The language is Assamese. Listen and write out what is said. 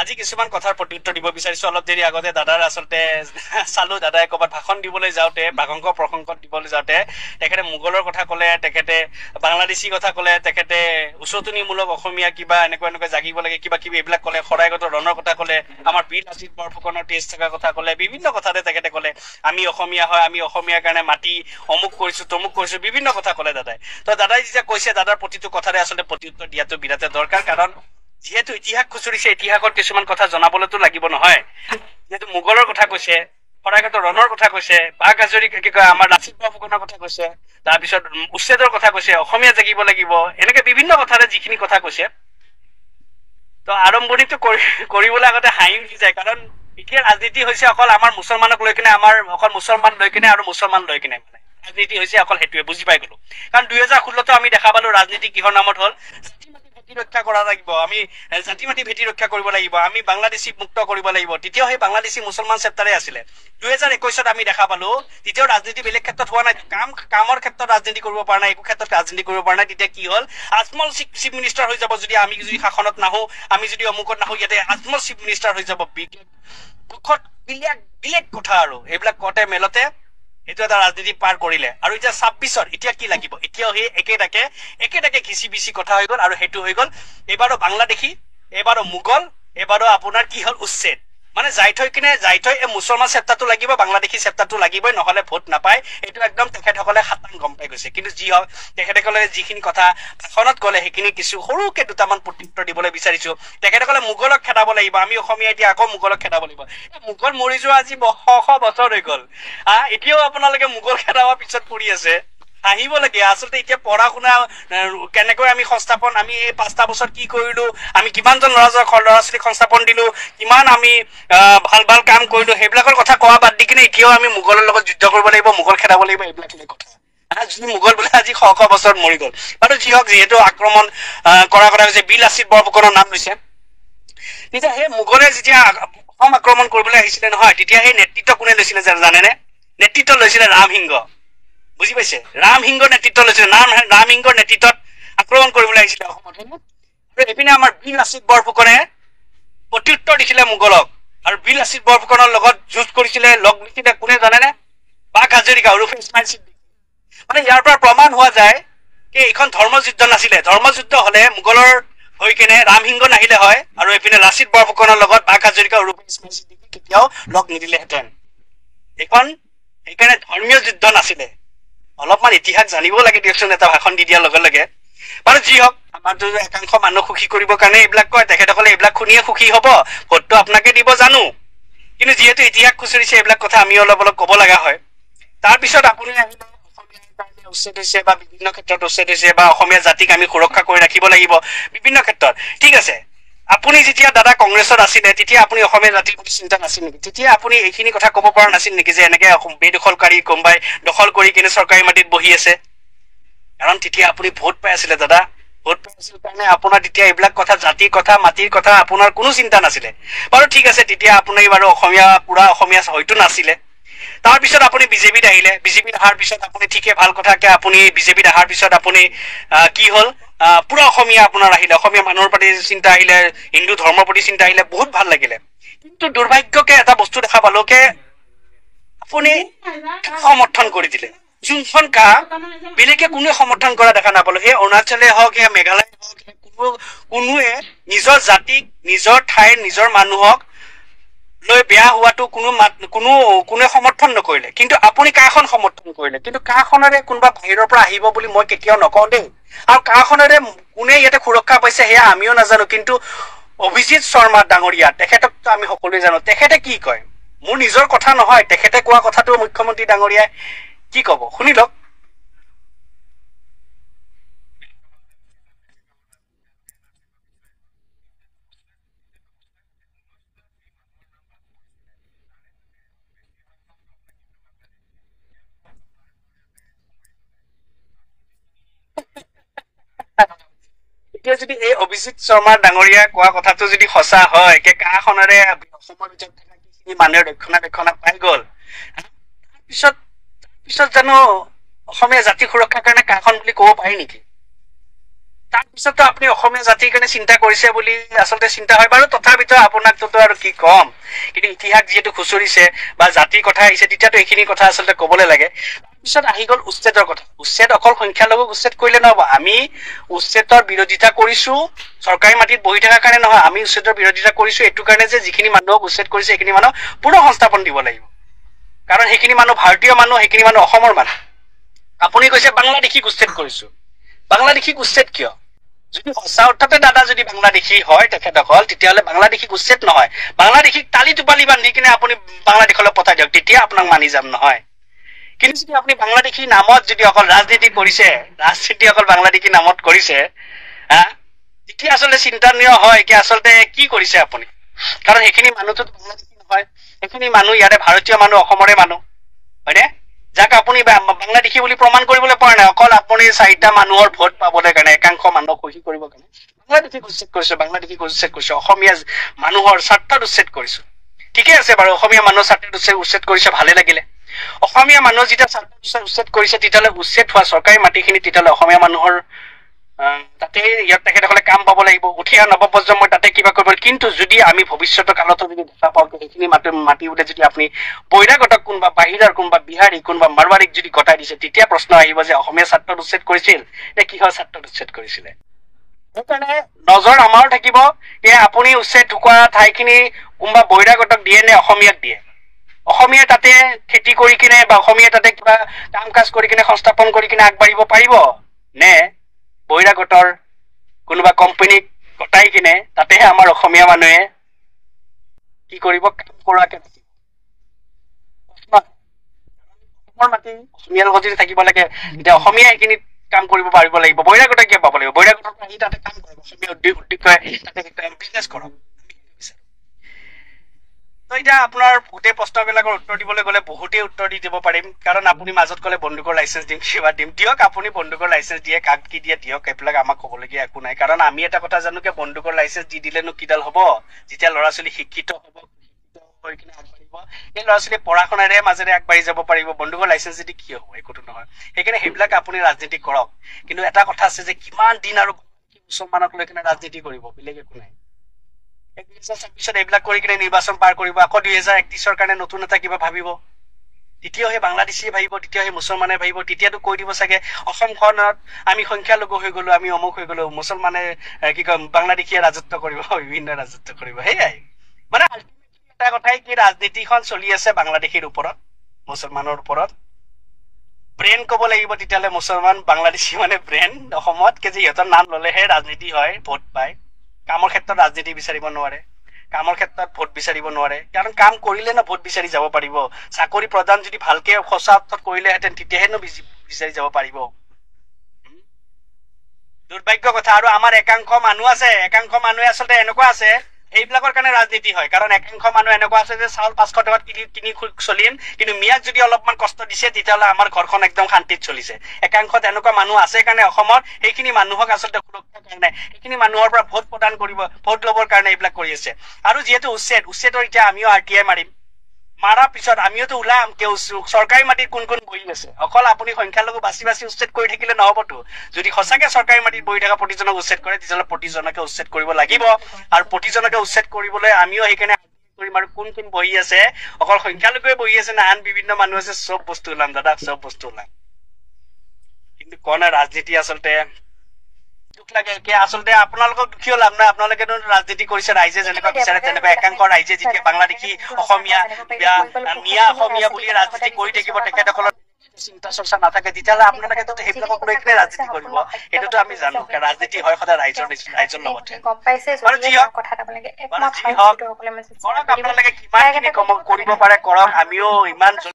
আজি কিছুমান কথাৰ প্ৰত্যুত্তৰ দিব বিচাৰিছো। অলপ দেৰি আগতে দাদাৰ আচলতে চালো, দাদাই ক'ৰবাত ভাষণ দিবলৈ যাওঁতে, প্ৰসংগত দিবলৈ যাওঁতে তেখেতে মোগলৰ কথা ক'লে, তেখেতে বাংলাদেশী কথা ক'লে, তেখেতে উচতনিমূলক অসমীয়া কিবা এনেকুৱা জাগিব লাগে কিবা কিবি এইবিলাক ক'লে, শৰাইঘাটৰ ৰণৰ কথা ক'লে, আমাৰ বীৰ লাচিত বৰফুকনৰ তেজ থকাৰ কথা ক'লে, বিভিন্ন কথাতে তেখেতে ক'লে আমি অসমীয়া হয়, আমি অসমীয়াৰ কাৰণে মাটি অমুক কৰিছো তমুক কৰিছো, বিভিন্ন কথা ক'লে দাদাই। তো দাদাই যেতিয়া কৈছে, দাদাৰ প্ৰতিটো কথাৰে আচলতে প্ৰত্যুত্তৰ দিয়াটো বিৰাটে দৰকাৰ, কাৰণ যিহেতু ইতিহাস খুচৰিছে, ইতিহাসৰ কিছুমান কথা জনাবলৈতো লাগিব নহয়। যিহেতু মোগলৰ কথা কৈছে, শৰাইঘাটৰ ৰণৰ কথা কৈছে, বাঘ হাজৰিকা কি কয় আমাৰ লাচিত বৰফুকনৰ কথা কৈছে, তাৰপিছত উচ্ছেদৰ কথা কৈছে, অসমীয়া জাগিব লাগিব, এনেকে বিভিন্ন কথাৰে যিখিনি কথা কৈছে, তো আৰম্ভণিটো কৰিবলৈ আগতে হাঁহি উঠি যায়। কাৰণ এতিয়া ৰাজনীতি হৈছে অকল আমাৰ মুছলমানক লৈ কিনে, অকল মুছলমান লৈ কিনে আৰু মুছলমান লৈ কিনে, মানে ৰাজনীতি হৈছে অকল সেইটোৱে, বুজি পাই গলো। কাৰণ 2016 আমি দেখা পালো ৰাজনীতি কিহৰ নামত হ'ল, ৰক্ষা কৰা লাগিব, আমি জাতি মাটি ভেটি ৰক্ষা কৰিব লাগিব, আমি বাংলাদেশী মুক্ত কৰিব লাগিব। তেতিয়াও সেই বাংলাদেশী মুছলমান চেপ্টাৰে আছিলে। 2021 আমি দেখা পালো তেতিয়াও ৰাজনীতি বেলেগ ক্ষেত্ৰত হোৱা নাই, কামৰ ক্ষেত্ৰত ৰাজনীতি কৰিব পৰা নাই, একো ক্ষেত্ৰত ৰাজনীতি কৰিব পৰা নাই। তেতিয়া কি হ'ল, আজমল চিফ মিনিষ্টাৰ হৈ যাব, আমি যদি শাসনত নাহো, আমি যদি অমুকত নাহো, ইয়াতে আজমল চিফ মিনিষ্টাৰ হৈ যাব। বেলেগ কথা আৰু এইবিলাক কওঁতে মেলতে এইটো এটা ৰাজনীতি পাৰ কৰিলে। আৰু এতিয়া 26 এতিয়া কি লাগিব, এতিয়াও সেই একেটাকে ঘিচি বিচি কথা হৈ গ'ল। আৰু সেইটো হৈ গ'ল এইবাৰো বাংলাদেশী, এইবাৰো মোগল, এইবাৰো আপোনাৰ কি হ'ল উচ্ছেদ। মানে যাই থৈ এই মুছলমান চেপ্টাৰটো লাগিব, বাংলাদেশী চেপ্টাৰটো লাগিবই, নহলে ভোট নাপায়। এইটো একদম তেখেতসকলে খাটাং গম পাই গৈছে। কিন্তু যি হওক, তেখেতসকলে যিখিনি কথা ভাষণত ক'লে সেইখিনি কিছু সৰুকে দুটামান প্ৰত্যুত্তৰ দিবলৈ বিচাৰিছো। তেখেতসকলে মোগলক খেদাব লাগিব, আমি অসমীয়া এতিয়া আকৌ মোগলক খেদাব লাগিব। মোগল মৰি যোৱা আজি শ বছৰ হৈ গ'ল, এতিয়াও আপোনালোকে মোগল খেদাবৰ পিছত পৰি আছে। হাঁহিবলগীয়া আচলতে। এতিয়া পঢ়া শুনা কেনেকৈ আমি সংস্থাপন, আমি এই 5টা বছৰ কি কৰিলো, আমি কিমানজন ল'ৰা ছোৱালীক সংস্থাপন দিলো, কিমান আমি ভাল কাম কৰিলো, সেইবিলাকৰ কথা কোৱা বাদ দি কিনে এতিয়াও আমি মোগলৰ লগত যুদ্ধ কৰিব লাগিব, মোগল খেদাব লাগিব, এইবিলাক কথা। যদি মোগল বোলে আজি শ বছৰত মৰি গ'ল। বাৰু যি হওক, যিহেতু আক্ৰমণ কৰাৰ কথা হৈছে, বীৰ লাচিত বৰফুকনৰ নাম লৈছে, তেতিয়া সেই মোগলে যেতিয়া অসম আক্ৰমণ কৰিবলৈ আহিছিলে নহয়, তেতিয়া সেই নেতৃত্ব কোনে লৈছিলে জানেনে? নেতৃত্ব লৈছিলে ৰামসিংহ। বুজি পাইছে? ৰামসিংহৰ নেতৃত্ব লৈছিলে। ৰামসিংহৰ নেতৃত্বত আক্ৰমণ কৰিবলৈ আহিছিলে অসমত। আৰু এইপিনে আমাৰ বীৰ লাচিত বৰফুকনে প্ৰত্যুত্তৰ দিছিলে মোগলক, আৰু বীৰ লাচিত বৰফুকনৰ লগত যুঁজ কৰিছিলে, লগ দিছিলে কোনে জানেনে? বাঘ হাজৰিকা ওৰফে ইছমাইল ছিদ্দিকী। মানে ইয়াৰ পৰা প্ৰমাণ হোৱা যায় যে এইখন ধৰ্মযুদ্ধ নাছিলে। ধৰ্মযুদ্ধ হলে মোগলৰ হৈ কিনে ৰামসিংহ নাহিলে হয়, আৰু এইপিনে লাচিত বৰফুকনৰ লগত বাঘ হাজৰিকা ওৰফে ইছমাইল ছিদ্দিকী কেতিয়াও লগ নিদিলেহেঁতেন। এইখন সেইকাৰণে ধৰ্মীয় যুদ্ধ নাছিলে। অলপমান ইতিহাস জানিব লাগে দিয়কচোন, এটা ভাষণ দি দিয়াৰ লগে লগে। বাৰু যি হওক, আমাৰতো একাংশ মানুহ সুখী কৰিবৰ কাৰণে এইবিলাক কয়, তেখেতসকলে এইবিলাক শুনিয়ে সুখী হব, ভোটটো আপোনাকে দিব জানো। কিন্তু যিহেতু ইতিহাস খুচৰিছে, এইবিলাক কথা আমি অলপ ক'ব লগা হয়। তাৰপিছত আপুনি আহিলে অসমীয়াৰ কাৰণে উচ্ছেদ হৈছে, বা বিভিন্ন ক্ষেত্ৰত উচ্ছেদ হৈছে, বা অসমীয়া জাতিক আমি সুৰক্ষা কৰি ৰাখিব লাগিব বিভিন্ন ক্ষেত্ৰত। ঠিক আছে, আপুনি যেতিয়া দাদা কংগ্ৰেছত আছিলে, তেতিয়া আপুনি অসমীয়া জাতিৰ প্ৰতি চিন্তা নাছিল নেকি? তেতিয়া আপুনি এইখিনি কথা ক'ব পৰা নাছিল নেকি যে এনেকে বেদখলকাৰী কোনোবাই দখল কৰি কিনে চৰকাৰী মাটিত বহি আছে? কাৰণ তেতিয়া আপুনি ভোট পাই আছিলে দাদা, ভোট পাই আছিল কাৰণে আপোনাৰ তেতিয়া এইবিলাক কথা, জাতিৰ কথা, মাটিৰ কথা আপোনাৰ কোনো চিন্তা নাছিলে। বাৰু ঠিক আছে, তেতিয়া আপুনি বাৰু পুৰা অসমীয়া হয়তো নাছিলে। তাৰপিছত আপুনি বিজেপিত আহিলে, বিজেপিত অহাৰ পিছত আপুনি ঠিকে ভাল কথাকে আপুনি বিজেপিত অহাৰ পিছত আপুনি কি হ'ল, পুৰা অসমীয়া আপোনাৰ আহিলে, অসমীয়া মানুহৰ প্ৰতি চিন্তা আহিলে, হিন্দু ধৰ্মৰ প্ৰতি চিন্তা আহিলে, বহুত ভাল লাগিলে। কিন্তু দুৰ্ভাগ্যকে এটা বস্তু দেখা পালো যে আপুনি সমৰ্থন কৰি দিলে। যোনখন বেলেগে কোনোৱে সমৰ্থন কৰা দেখা নাপালো। সেই অৰুণাচলে হওক, সেই মেঘালয় হওক, কোনোৱে নিজৰ জাতিক, নিজৰ ঠাইৰ, নিজৰ মানুহক লৈ বেয়া হোৱাটো কোনোৱে সমৰ্থন নকৰিলে। কিন্তু আপুনি কাখন সমৰ্থন কৰিলে? কিন্তু কাখনেৰে কোনোবা বাহিৰৰ পৰা আহিব বুলি মই কেতিয়াও নকওঁ দেই। আৰু কাখনেৰে কোনে ইয়াতে সুৰক্ষা পাইছে সেয়া আমিও নাজানো। কিন্তু অভিজিত শৰ্মা ডাঙৰীয়া, তেখেতকতো আমি সকলোৱে জানো। তেখেতে কি কয়, মোৰ নিজৰ কথা নহয়, তেখেতে কোৱা কথাটো মুখ্যমন্ত্ৰী ডাঙৰীয়াই কি কব শুনি লওক। এতিয়া যদি এই অভিজিত শৰ্মা ডাঙৰীয়া কোৱা কথাটো যদি সঁচা হয়, কাখনেৰে অসমৰ ভিতৰত থকা কিছুমান মানুহে ৰক্ষণাবেক্ষণ পাই গল, তাৰপিছত জানো অসমীয়া জাতি সুৰক্ষাৰ কাৰণে কাখন বুলি কব পাৰি নেকি? তাৰপিছতো আপুনি অসমীয়া জাতিৰ কাৰণে চিন্তা কৰিছে বুলি আচলতে চিন্তা হয় বাৰু, তথাপিতো আপোনাকতো আৰু কি ক'ম, কিন্তু ইতিহাস যিহেতু খুচৰিছে বা জাতিৰ কথা আহিছে তেতিয়াতো এইখিনি কথা আচলতে ক'বলৈ লাগে। তাৰপিছত আহি গ'ল উচ্ছেদৰ কথা। উচ্ছেদ অকল সংখ্যালঘুক উচ্ছেদ কৰিলে নহ'ব, আমি উচ্ছেদৰ বিৰোধিতা কৰিছো চৰকাৰী মাটিত বহি থকাৰ কাৰণে নহয়, আমি উচ্ছেদৰ বিৰোধিতা কৰিছো এইটো কাৰণে যে যিখিনি মানুহক উচ্ছেদ কৰিছে সেইখিনি মানুহ পুনৰ সংস্থাপন দিব লাগিব, কাৰণ সেইখিনি মানুহ ভাৰতীয় মানুহ, সেইখিনি মানুহ অসমৰ মানুহ। আপুনি কৈছে বাংলাদেশীক উচ্ছেদ কৰিছো, বাংলাদেশীক উচ্ছেদ কিয়? যদি সঁচা অৰ্থতে দাদা যদি বাংলাদেশী হয় তেখেতসকল, তেতিয়াহ'লে বাংলাদেশীক উচ্ছেদ নহয়, বাংলাদেশীক তালি টোপালি বান্ধি কিনে আপুনি বাংলাদেশলৈ পঠাই দিয়ক, তেতিয়া আপোনাক মানি যাম নহয়। কিন্তু যদি আপুনি বাংলাদেশী নামত যদি অকল ৰাজনীতি কৰিছে, ৰাজনীতি অকল বাংলাদেশী নামত কৰিছে, তেতিয়া আচলতে চিন্তানীয় হয় কি আচলতে কি কৰিছে আপুনি, কাৰণ সেইখিনি মানুহতো বাংলাদেশী নহয়, সেইখিনি মানুহ ইয়াৰে ভাৰতীয় মানুহ, অসমৰে মানুহ, হয়নে? যাক আপুনি বাংলাদেশী বুলি প্ৰমাণ কৰিবলৈ পৰা নাই, অকল আপুনি 4টা মানুহৰ ভোট পাবলৈ কাৰণে, একাংশ মানুহক সুখী কৰিবৰ কাৰণে বাংলাদেশীক উচ্ছেদ কৰিছো, বাংলাদেশীক উচ্ছেদ কৰিছো, অসমীয়া মানুহৰ স্বাৰ্থত উচ্ছেদ কৰিছো। ঠিকে আছে বাৰু, অসমীয়া মানুহৰ স্বাৰ্থত উচ্ছেদ কৰিছে, ভালে লাগিলে। অসমীয়া মানুহ যেতিয়া স্বাৰ্থত উচ্ছেদ কৰিছে, তেতিয়াহ'লে উচ্ছেদ হোৱা চৰকাৰী মাটিখিনি তেতিয়াহ'লে অসমীয়া মানুহৰ তাতে ইয়াত তেখেতসকলে কাম পাব লাগিব, উঠি অহা নৱপ্ৰজন্মই তাতে কিবা কৰিব। কিন্তু যদি আমি ভৱিষ্যতৰ কালতো যদি দেখা পাওঁ সেইখিনি মাটি বোলে যদি আপুনি বহিৰাগতক কোনোবা বাহিৰৰ কোনোবা বিহাৰী কোনোবা মাৰৱাৰীক যদি গতাই দিছে, তেতিয়া প্ৰশ্ন আহিব যে অসমীয়া স্বাৰ্থত উচ্ছেদ কৰিছিল নে কিহৰ স্বাৰ্থত উচ্ছেদ কৰিছিলে। সেইকাৰণে নজৰ আমাৰো থাকিব যে আপুনি উচ্ছেদ ঢুকুৱা ঠাইখিনি কোনোবা বহিৰাগতক দিয়ে নে অসমীয়াক দিয়ে। অসমীয়াই তাতে খেতি কৰি কিনে বা অসমীয়াই তাতে কিবা কাম কাজ কৰি কিনে সংস্থাপন কৰি কিনে আগবাঢ়িব পাৰিব, নে বহিৰাগতৰ কোনোবা কোম্পানীক গতাই কিনে তাতেহে আমাৰ অসমীয়া মানুহে কি কৰিব, কাম কৰাকে থাকিব। অসমৰ মাটি অসমীয়াৰ লগত যদি থাকিব লাগে, এতিয়া অসমীয়া সেইখিনিত কাম কৰিব পাৰিব লাগিব, বহিৰাগতে কিয় পাব লাগিব? বহিৰাগতৰ পৰা আহি তাতে কাম কৰক, অসমীয়া উদ্যোগ তাতে বিজনেছ কৰক। এতিয়া আপোনাৰ গোটেই প্ৰশ্নবিলাকৰ উত্তৰ দিবলৈ গ'লে বহুতেই উত্তৰ দি দিব পাৰিম, কাৰণ আপুনি মাজত ক'লে বন্দুকৰ লাইচেঞ্চ দিম, কিবা দিম, দিয়ক আপুনি বন্দুকৰ লাইচেঞ্চ দিয়ে, কাক কি দিয়ে দিয়ক, এইবিলাক আমাক ক'বলগীয়া একো নাই। কাৰণ আমি এটা কথা জানো যে বন্দুকৰ লাইচেঞ্চ দি দিলেনো কিডাল হ'ব, যেতিয়া ল'ৰা ছোৱালী শিক্ষিত হ'ব, শিক্ষিত হৈ কিনে আগবাঢ়িব, সেই ল'ৰা ছোৱালী পঢ়া শুনাৰে মাজেৰে আগবাঢ়ি যাব পাৰিব, বন্দুকৰ লাইচেঞ্চ যদি কি হ'ব, একোতো নহয়। সেইকাৰণে সেইবিলাক আপুনি ৰাজনীতি কৰক, কিন্তু এটা কথা আছে যে কিমান দিন আৰু মুছলমানক লৈ কিনে ৰাজনীতি কৰিব, বেলেগ একো নাই। 2026 এইবিলাক কৰি কিনে নিৰ্বাচন পাৰ কৰিব, আকৌ 2031 কাৰণে নতুন এটা কিবা ভাবিব, তেতিয়াও সেই বাংলাদেশীয়ে ভাবিব, তেতিয়াও সেই মুছলমানে ভাবিব, তেতিয়াতো কৈ দিব চাগে অসমখনত আমি সংখ্যালঘু হৈ গলো, আমি অমুক হৈ গলো, মুছলমানে কি কয় বাংলাদেশীয়ে ৰাজত্ব কৰিব, বিভিন্ন ৰাজত্ব কৰিব। সেয়াই মানে এটা কথাই কি, ৰাজনীতিখন চলি আছে বাংলাদেশীৰ ওপৰত, মুছলমানৰ ওপৰত। ব্ৰেন ক'ব লাগিব তেতিয়াহ'লে মুছলমান বাংলাদেশী মানে ব্ৰেন অসমত, যে সিহঁতৰ নাম ললেহে ৰাজনীতি হয়, ভোট পায়। কামৰ ক্ষেত্ৰত ৰাজনীতি বিচাৰিব নোৱাৰে, কামৰ ক্ষেত্ৰত ভোট বিচাৰিব নোৱাৰে, কাৰণ কাম কৰিলে না ভোট বিচাৰি যাব পাৰিব। চাকৰি প্ৰদান যদি ভালকে সঁচা অৰ্থত কৰিলেহেঁতেন তেতিয়াহেনো বিচাৰি যাব পাৰিব। দুৰ্ভাগ্য কথা। আৰু আমাৰ একাংশ মানুহ আছে, একাংশ মানুহে আচলতে এনেকুৱা আছে, এইবিলাকৰ কাৰণে ৰাজনীতি হয়, কাৰণ একাংশ মানুহ এনেকুৱা আছে যে চাউল 500 টকাত কিনি চলিম, কিন্তু মিয়াক যদি অলপমান কষ্ট দিছে তেতিয়াহ'লে আমাৰ ঘৰখন একদম শান্তিত চলিছে। একাংশত এনেকুৱা মানুহ আছে কাৰণে অসমত সেইখিনি মানুহক আচলতে সুৰক্ষাৰ কাৰণে, সেইখিনি মানুহৰ পৰা ভোট প্ৰদান কৰিব, ভোট ল'বৰ কাৰণে এইবিলাক কৰি আছে। আৰু যিহেতু উচ্ছেদৰ এতিয়া আমিও RTI মাৰিম, মাৰাৰ পিছত আমিওতো ওলাম চৰকাৰী মাটিত কোন কোন বহি আছে। অকল আপুনি সংখ্যালঘু বাছি বাছি উচ্ছেদ কৰি থাকিলে নহবতো। যদি সঁচাকে চৰকাৰী মাটিত বহি থকা প্ৰতিজনক উচ্ছেদ কৰে, তেতিয়াহ'লে প্ৰতিজনকে উচ্ছেদ কৰিব লাগিব, আৰু প্ৰতিজনকে উচ্ছেদ কৰিবলৈ আমিও সেইকাৰণে কৰিম। আৰু কোন কোন বহি আছে, অকল সংখ্যালঘুৱে বহি আছে না আন বিভিন্ন মানুহ আছে, চব বস্তু ওলাম দাদা, চব বস্তু ওলাম। কিন্তু কোনে ৰাজনীতি আচলতে দুখ লাগে, আচলতে আপোনালোকক দুখীও লাভ নাই, আপোনালোকে ৰাজনীতি কৰিছে, ৰাইজে যেনেকুৱা বিচাৰে তেনেকুৱা। একাংশ ৰাইজে যেতিয়া বাংলাদেশী অসমীয়া মিয়া অসমীয়া বুলি ৰাজনীতি কৰি থাকিব, তেখেতসকলৰ চিন্তা চৰ্চা নাথাকে, তেতিয়াহ'লে আপোনালোকেতো সেইবিলাকক লৈ কিনে ৰাজনীতি কৰিব। সেইটোতো আমি জানো, ৰাজনীতি হয় সদায় ৰাইজৰ লগতে। বাৰু যি হওক, আপোনালোকে কিমানখিনি কৰিব পাৰে কৰক, আমিও ইমান